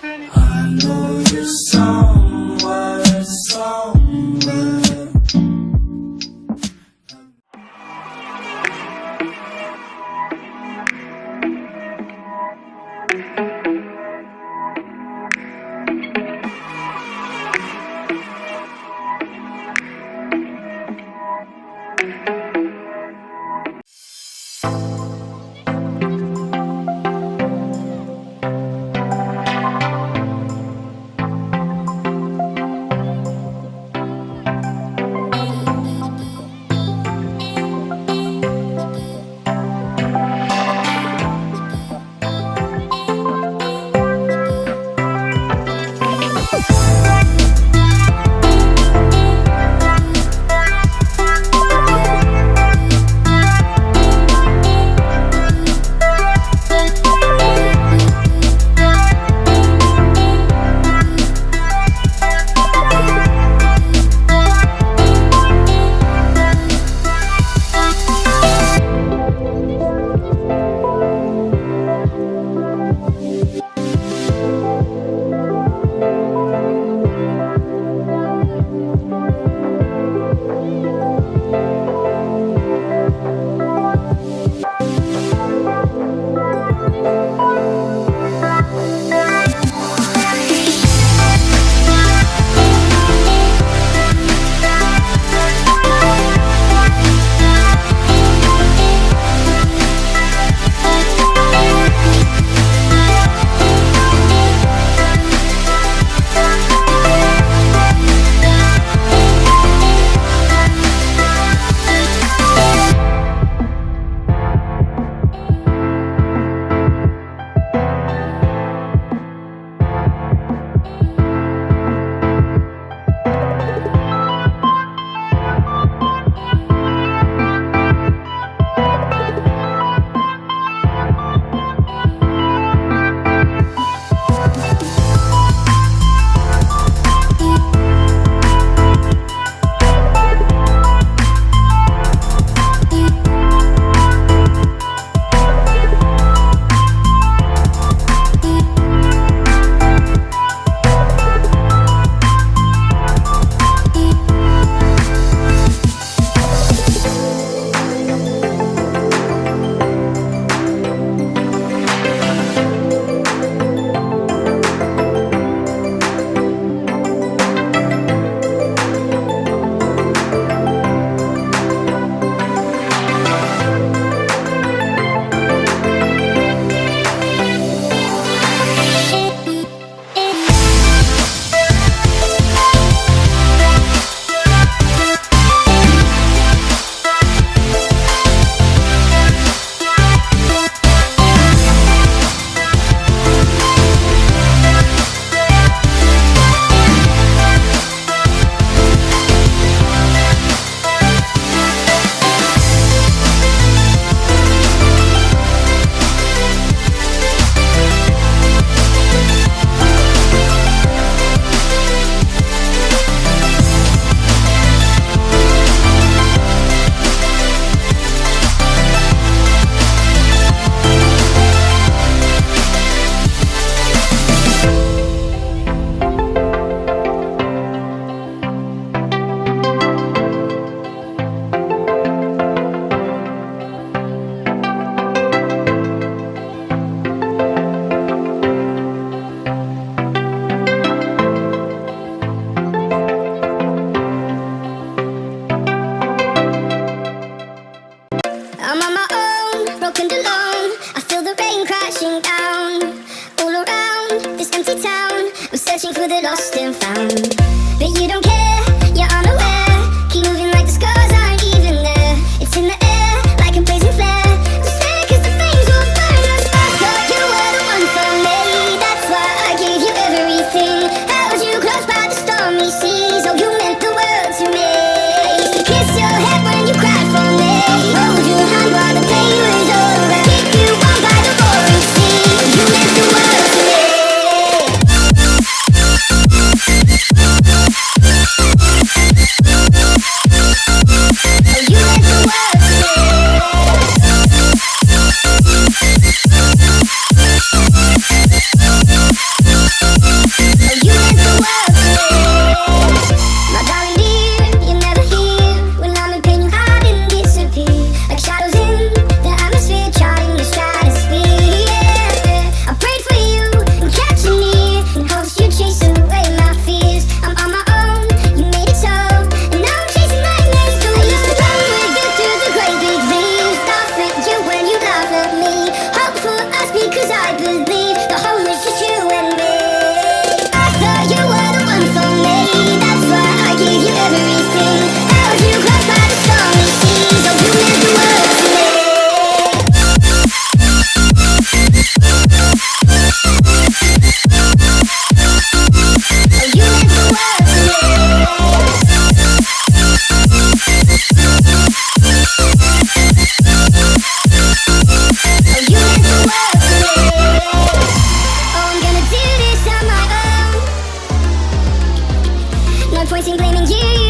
I know you're somewhere, somewhere. searching for the lost and found. But you don't care, you're unaware. Keep moving like the scars aren't even there. It's in the air, like a blazing flare. Just stay, cause the flames will burn us. I thought you were the one for me. That's why I gave you everything. Held you close by the stormy seas. Oh, you meant the world to me. I used to kiss your head when you cried for me. Hold your hand while the pain was over. Keep you warm by the roaring sea. You meant the world to me. point in blaming you.